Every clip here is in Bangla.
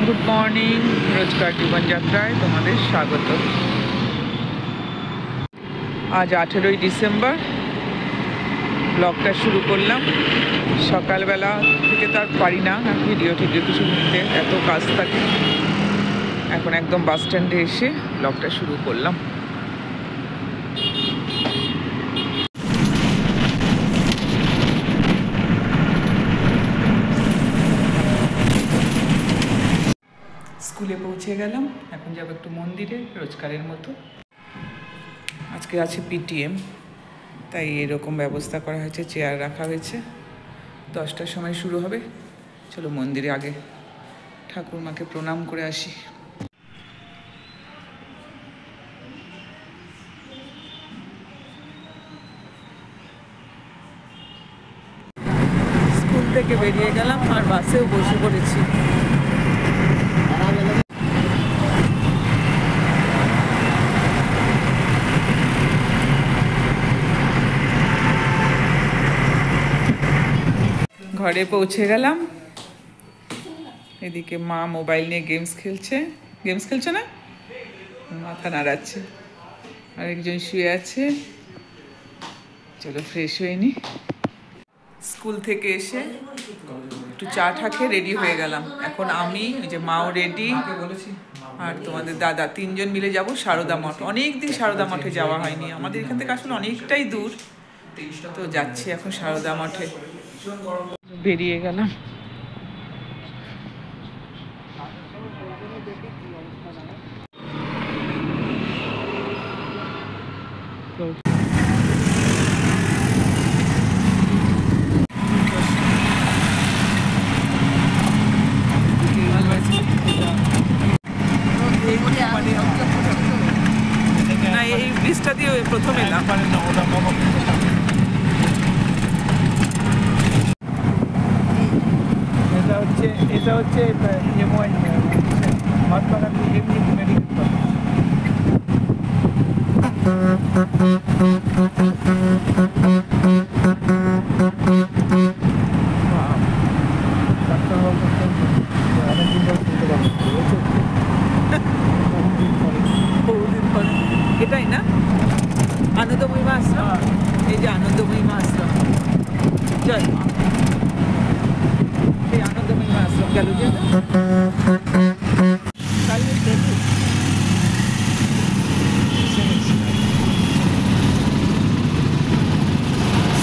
গুড মর্নিং, রোজকার জীবনযাত্রায় তোমাদের স্বাগত। আজ 18ই ডিসেম্বর, ব্লগটা শুরু করলাম। সকালবেলা থেকে তো আর পারি না ভিডিও কিছু নিতে, এত কাজ থাকে। এখন একদম বাস স্ট্যান্ডে এসে ব্লগটা শুরু করলাম। স্কুলে পৌঁছে গেলাম, এখন যাবো একটু মন্দিরে রোজকারের মতো। আজকে আছে পিটিএম, তাই এরকম ব্যবস্থা করা হয়েছে, চেয়ার রাখা হয়েছে। 10টার সময় শুরু হবে। চলো মন্দিরে আগে ঠাকুরমাকে প্রণাম করে আসি। স্কুল থেকে বেরিয়ে গেলাম আর বাসেও বসে পড়েছি। ঘরে পৌঁছে গেলাম। এদিকে মা মোবাইল নিয়ে গেমস খেলছে না, মাথা নাড়াচ্ছে। আরেকজন শুয়ে আছে। চলো ফ্রেশ হয়ে নি। স্কুল থেকে এসে একটু চা খেয়ে রেডি হয়ে গেলাম। এখন আমি, ওই যে মাও রেডি, আর তোমাদের দাদা, 3জন মিলে যাব সারদা মঠ। অনেকদিন সারদা মঠে যাওয়া হয়নি, আমাদের এখান থেকে আসলে অনেকটাই দূর, তো যাচ্ছি এখন সারদা মঠে। বেরিয়ে গেলাম। না, এই ব্রিজটা দিয়ে প্রথম এলাম। এটা হচ্ছে এটাই না আনন্দময়ী মা আশ্রম? এই যে আনন্দময়ী মা আশ্রম, জয় মা। এই আনন্দময়ী মা আশ্রম গেল যে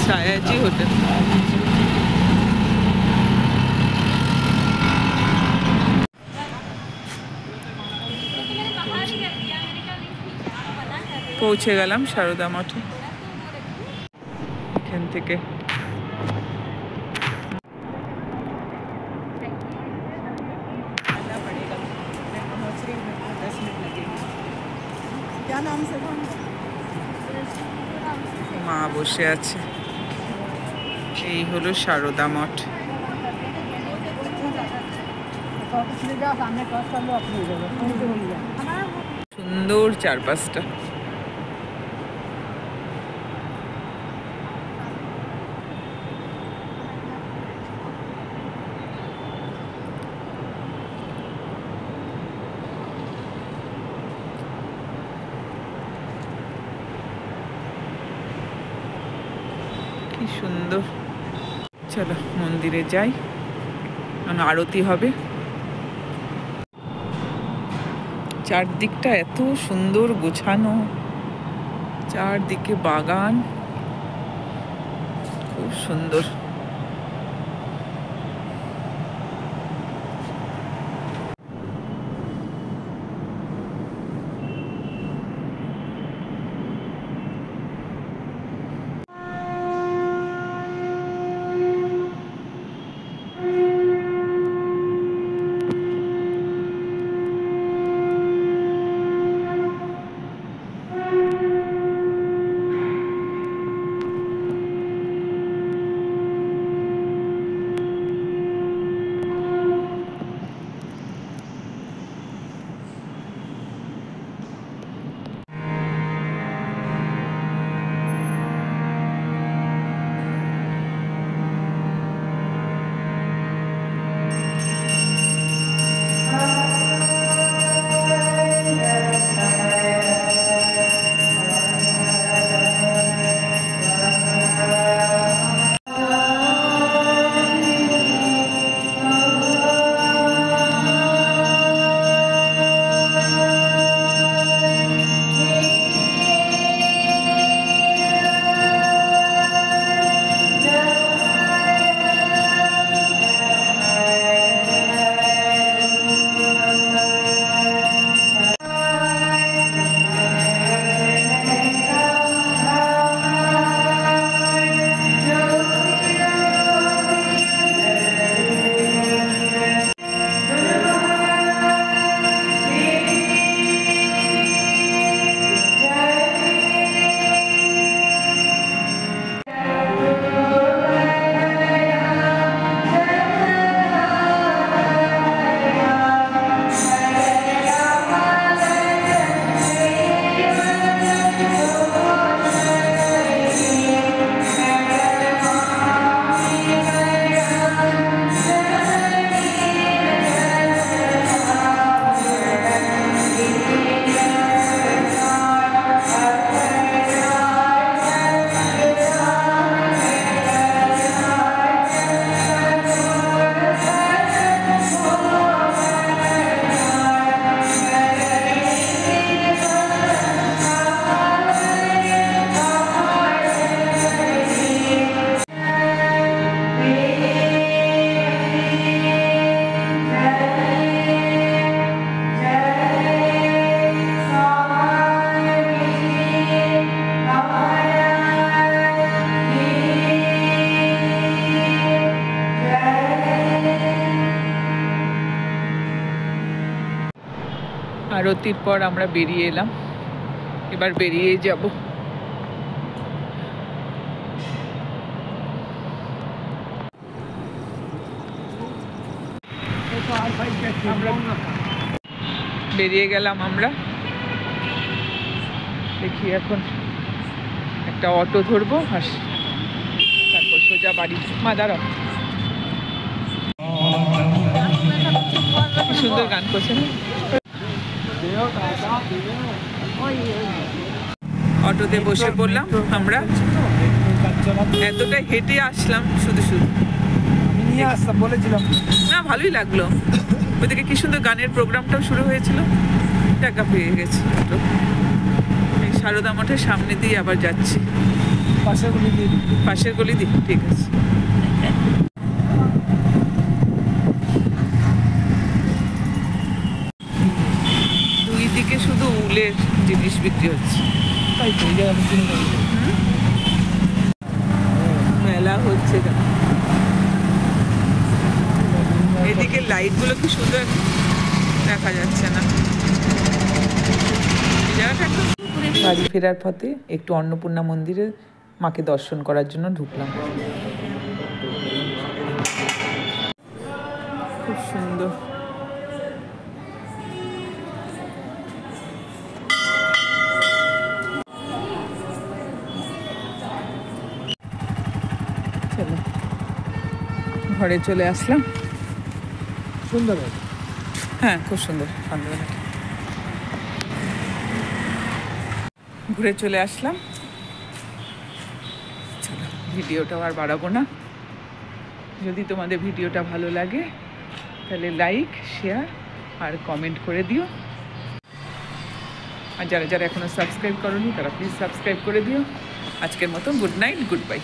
সায়াজি হোটেল। পৌঁছে গেলাম সারদা মঠে। এখান থেকে মা বসে আছে। এই হলো সারদা মঠ। সুন্দর চারপাশটা। কি সুন্দর। চলো মন্দিরে যাই, আরতি হবে। চারদিকটা এত সুন্দর গোছানো, চারদিকে বাগান, খুব সুন্দর। আরতির পর আমরা বেরিয়ে এলাম, এবার বেরিয়ে যাব। বেরিয়ে গেলাম আমরা, দেখি এখন একটা অটো ধরবো আর তারপর সোজা বাড়ি। মা দাঁড়াও, সুন্দর গান করছে না? অটোতে বসে পড়লাম আমরা, এতটাই হেঁটে আসলাম শুধু শুধু। নিয়ে আসতাম বলেছিলাম না, ভালোই লাগলো। ওইদিকে কি সুন্দর গানের প্রোগ্রামটাও শুরু হয়েছিল, টাকা পেয়ে গেছে। এই সারদা মঠের সামনে দিয়ে আবার যাচ্ছি, পাশের গলি দিয়ে। পাশের গলি দিয়ে, ঠিক আছে। দুই দিকে শুধু উলের জিনিস বিক্রি হচ্ছে, তাই তো এই জায়গায় চিনি না। মেলা হচ্ছে কেন? এদিকে লাইটগুলো কি সুন্দর দেখা যাচ্ছে না। বাড়ি ফেরার পথে একটু অন্নপূর্ণা মন্দিরে মাকে দর্শন করার জন্য ঢুকলাম। খুব সুন্দর। চলো, ঘরে চলে আসলাম। সুন্দর, হ্যাঁ খুব সুন্দর। সন্ধ্যাবেলা ঘুরে চলে আসলাম। চলো, ভিডিওটাও আর বাড়াবো না। যদি তোমাদের ভিডিওটা ভালো লাগে তাহলে লাইক, শেয়ার আর কমেন্ট করে দিও। আর যারা যারা এখনো সাবস্ক্রাইব করোনি তারা প্লিজ সাবস্ক্রাইব করে দিও। আজকের মতো গুড নাইট, গুড বাই।